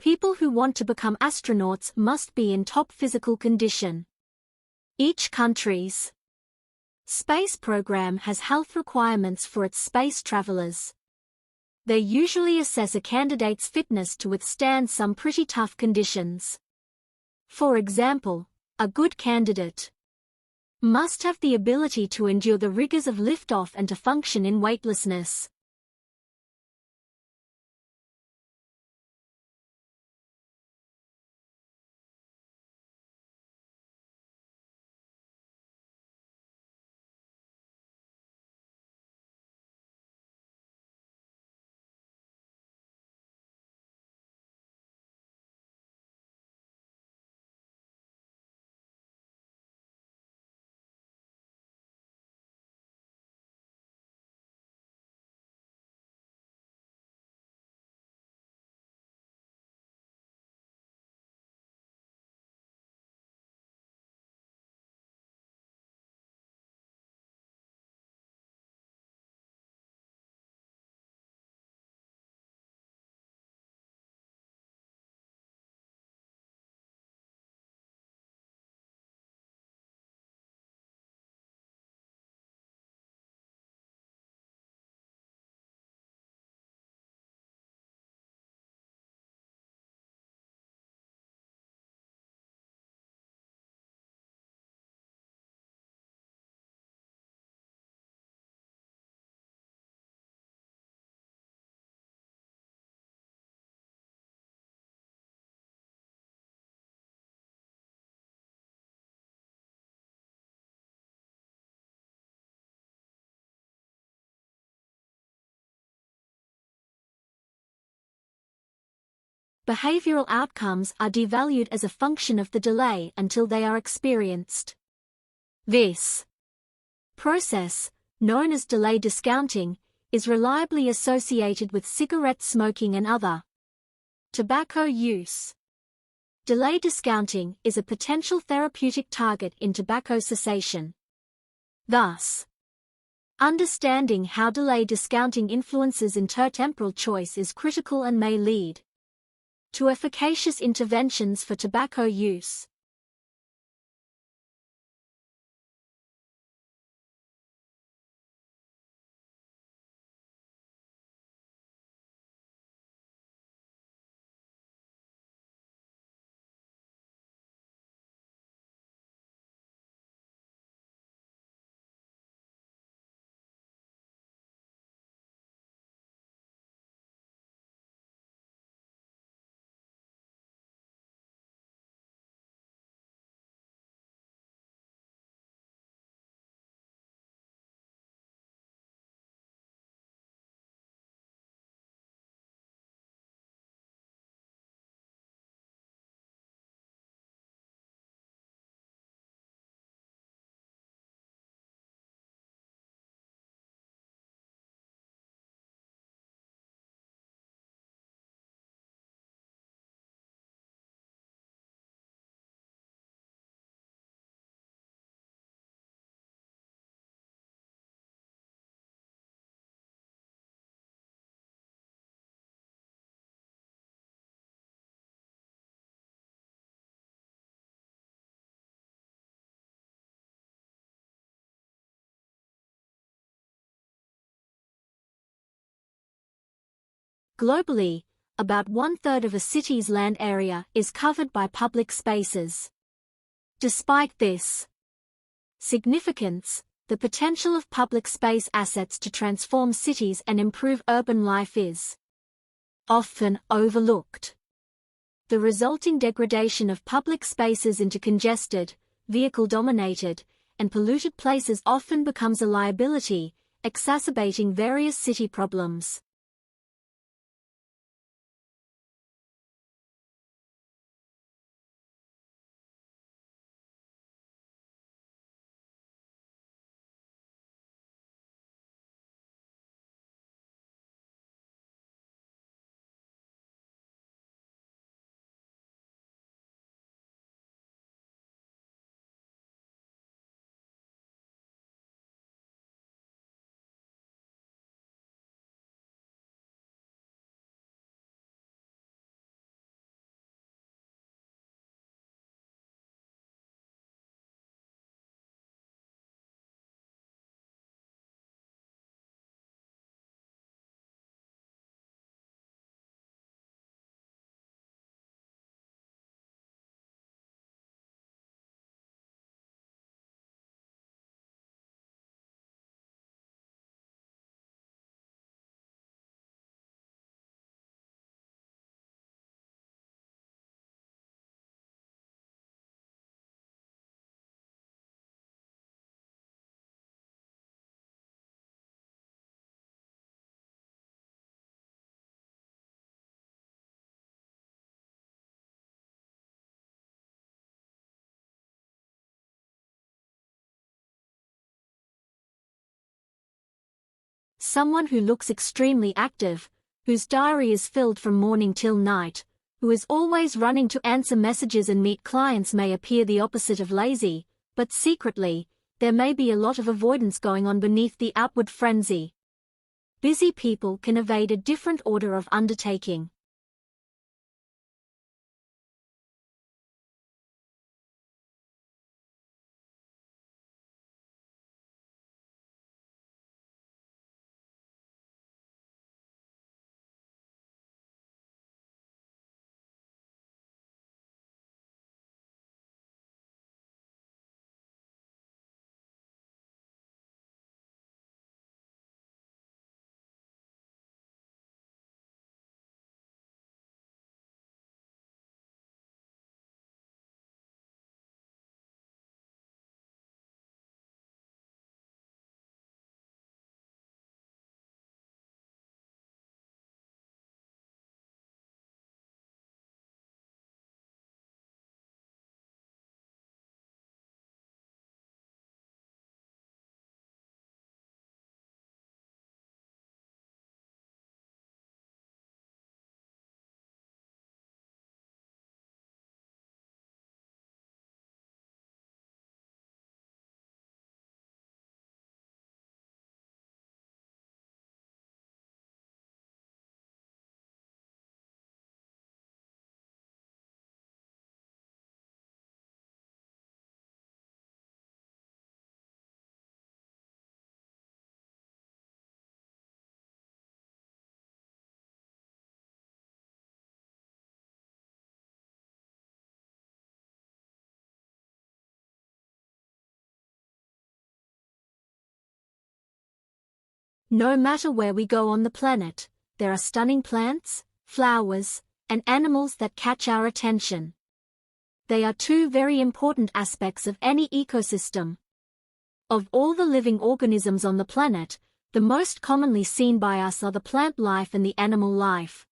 People who want to become astronauts must be in top physical condition. Each country's space program has health requirements for its space travelers. They usually assess a candidate's fitness to withstand some pretty tough conditions. For example, a good candidate must have the ability to endure the rigors of liftoff and to function in weightlessness. Behavioral outcomes are devalued as a function of the delay until they are experienced. This process, known as delay discounting, is reliably associated with cigarette smoking and other tobacco use. Delay discounting is a potential therapeutic target in tobacco cessation. Thus, understanding how delay discounting influences intertemporal choice is critical and may lead to efficacious interventions for tobacco use. Globally, about one-third of a city's land area is covered by public spaces. Despite this significance, the potential of public space assets to transform cities and improve urban life is often overlooked. The resulting degradation of public spaces into congested, vehicle-dominated, and polluted places often becomes a liability, exacerbating various city problems. someone who looks extremely active, whose diary is filled from morning till night, who is always running to answer messages and meet clients may appear the opposite of lazy, but secretly, there may be a lot of avoidance going on beneath the outward frenzy. Busy people can evade a different order of undertaking. No matter where we go on the planet, there are stunning plants, flowers, and animals that catch our attention. They are two very important aspects of any ecosystem. Of all the living organisms on the planet, the most commonly seen by us are the plant life and the animal life.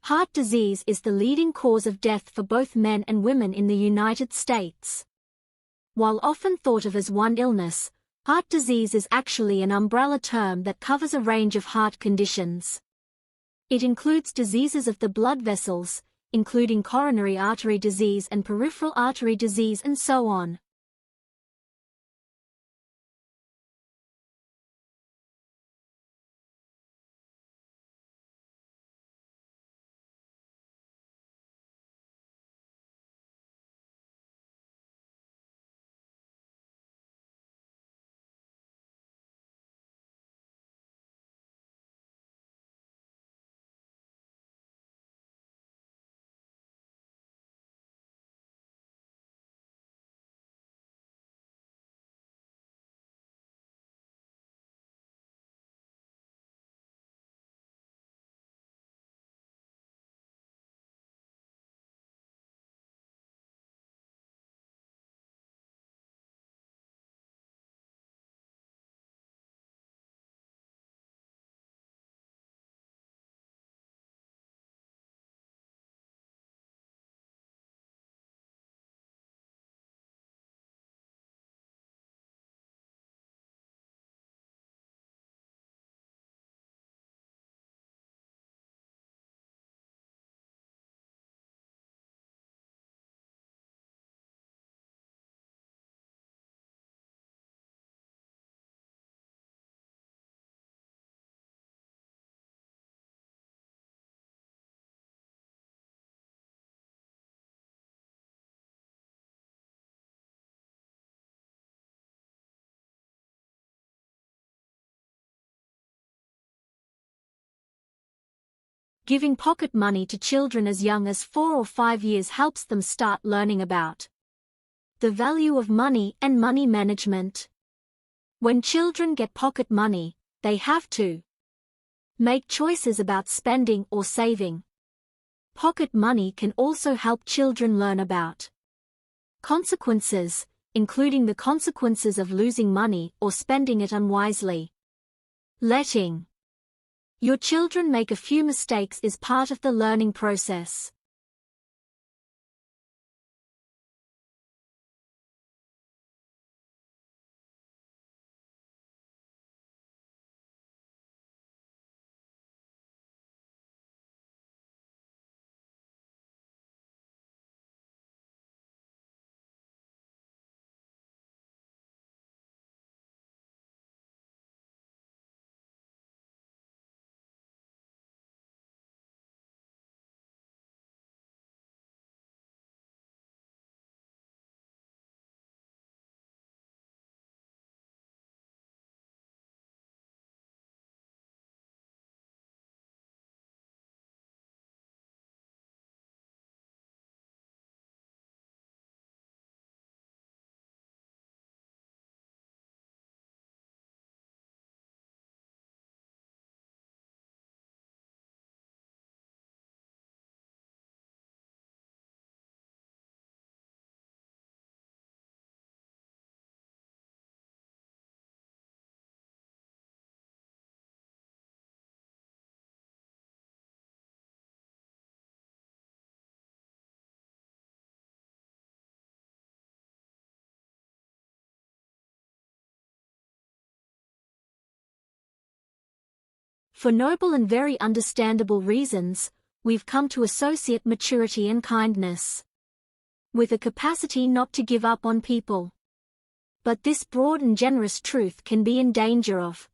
Heart disease is the leading cause of death for both men and women in the United States. While often thought of as one illness, heart disease is actually an umbrella term that covers a range of heart conditions. It includes diseases of the blood vessels, including coronary artery disease and peripheral artery disease and so on. Giving pocket money to children as young as 4 or 5 years helps them start learning about the value of money and money management. When children get pocket money, they have to make choices about spending or saving. Pocket money can also help children learn about consequences, including the consequences of losing money or spending it unwisely. Letting your children make a few mistakes is part of the learning process. For noble and very understandable reasons, we've come to associate maturity and kindness with a capacity not to give up on people. But this broad and generous truth can be in danger of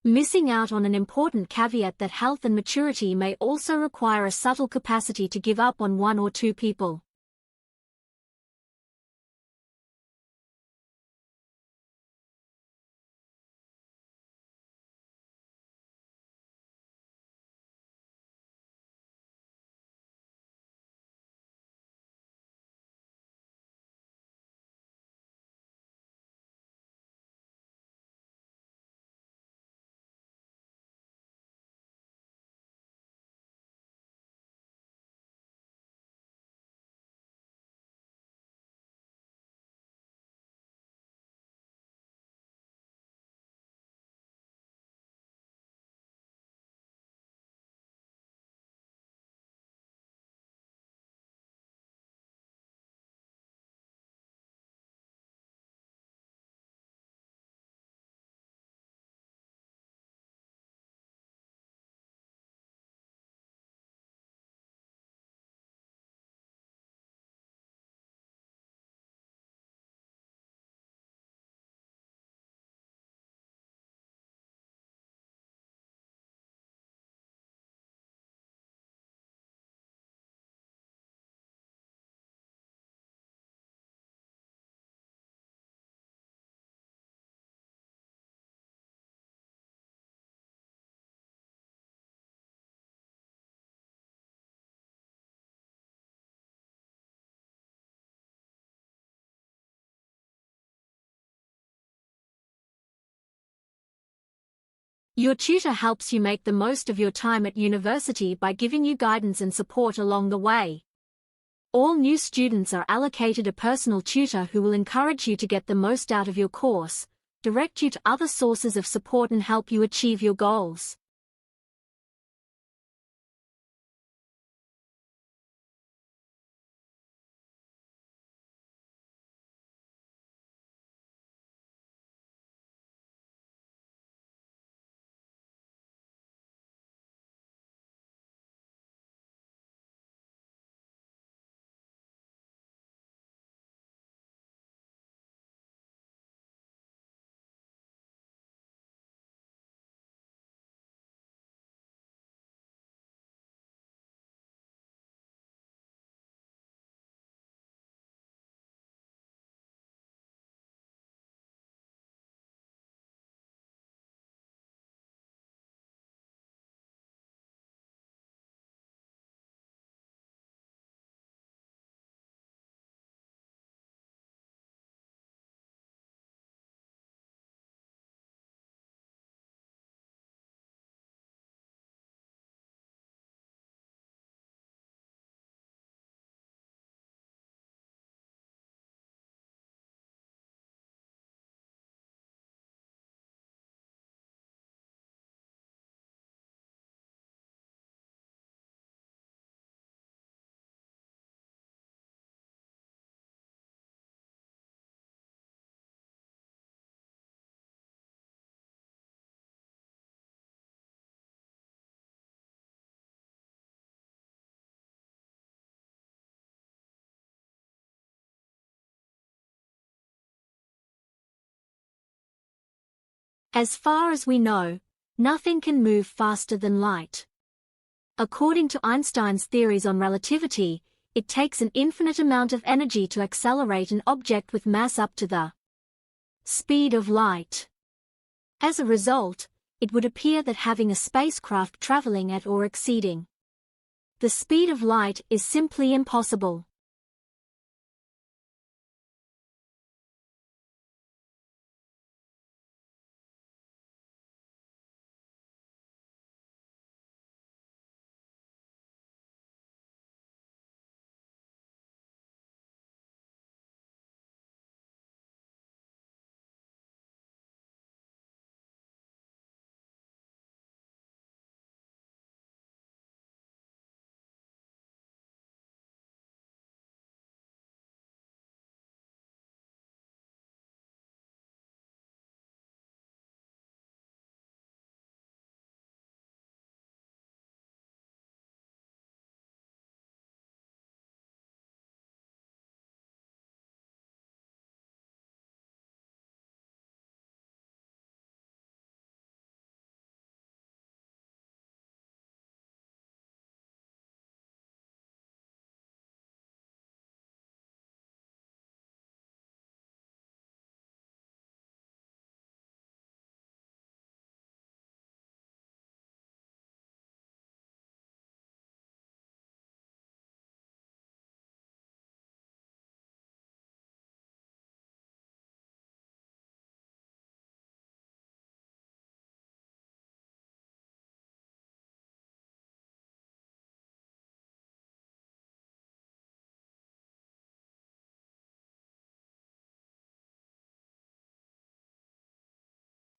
missing out on an important caveat that health and maturity may also require a subtle capacity to give up on one or two people. Your tutor helps you make the most of your time at university by giving you guidance and support along the way. All new students are allocated a personal tutor who will encourage you to get the most out of your course, direct you to other sources of support and help you achieve your goals. As far as we know, nothing can move faster than light. According to Einstein's theories on relativity, it takes an infinite amount of energy to accelerate an object with mass up to the speed of light. As a result, it would appear that having a spacecraft traveling at or exceeding the speed of light is simply impossible.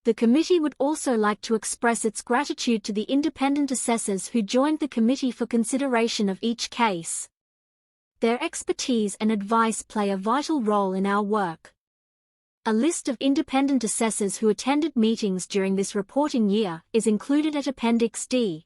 The committee would also like to express its gratitude to the independent assessors who joined the committee for consideration of each case. Their expertise and advice play a vital role in our work. A list of independent assessors who attended meetings during this reporting year is included at Appendix D.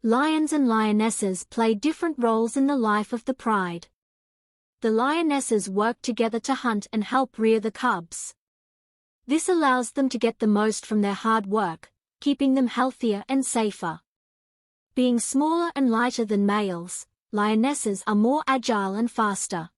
Lions and lionesses play different roles in the life of the pride. The lionesses work together to hunt and help rear the cubs. This allows them to get the most from their hard work, keeping them healthier and safer. Being smaller and lighter than males, lionesses are more agile and faster.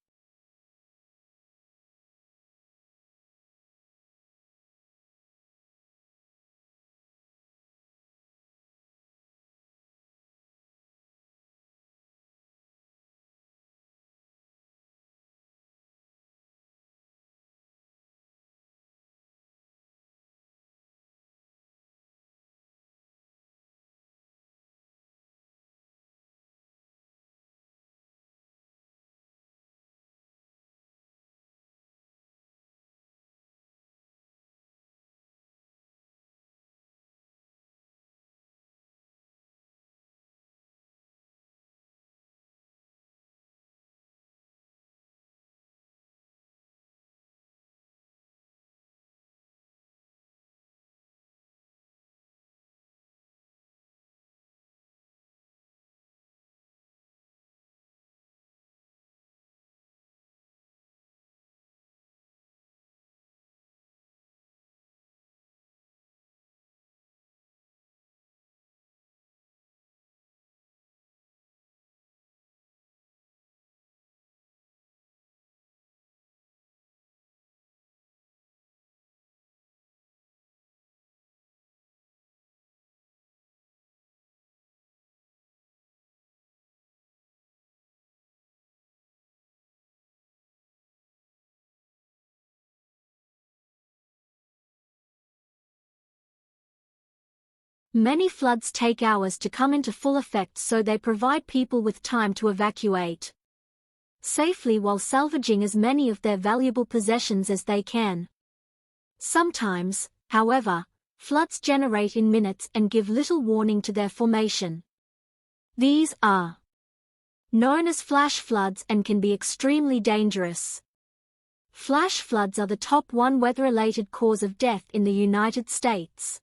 Many floods take hours to come into full effect, so they provide people with time to evacuate safely while salvaging as many of their valuable possessions as they can. Sometimes, however, floods generate in minutes and give little warning to their formation. These are known as flash floods and can be extremely dangerous. Flash floods are the top one weather-related cause of death in the United States.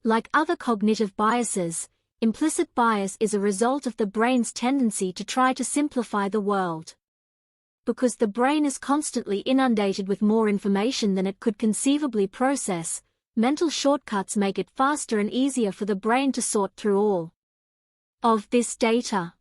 Like other cognitive biases, implicit bias is a result of the brain's tendency to try to simplify the world. Because the brain is constantly inundated with more information than it could conceivably process, mental shortcuts make it faster and easier for the brain to sort through all of this data.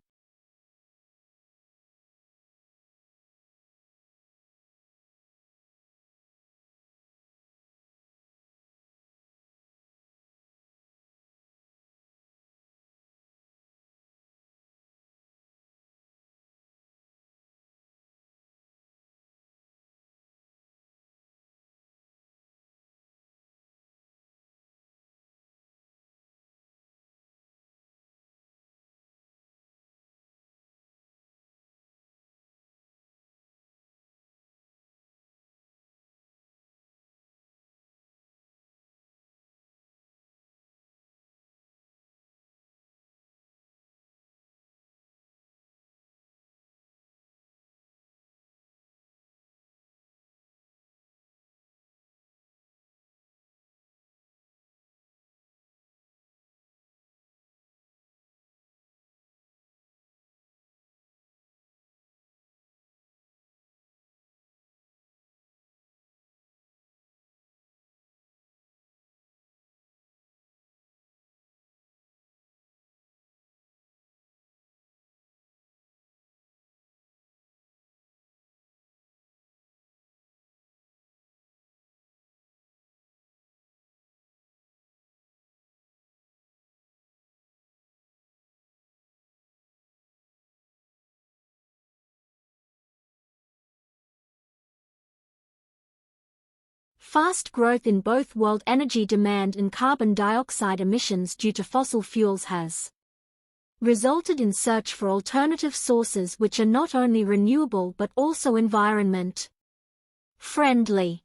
Fast growth in both world energy demand and carbon dioxide emissions due to fossil fuels has resulted in search for alternative sources which are not only renewable but also environment friendly.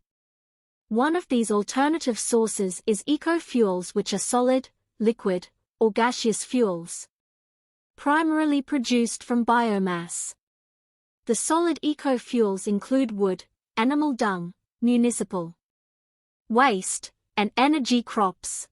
One of these alternative sources is eco-fuels, which are solid, liquid, or gaseous fuels, primarily produced from biomass. The solid eco-fuels include wood, animal dung, municipal waste, and energy crops.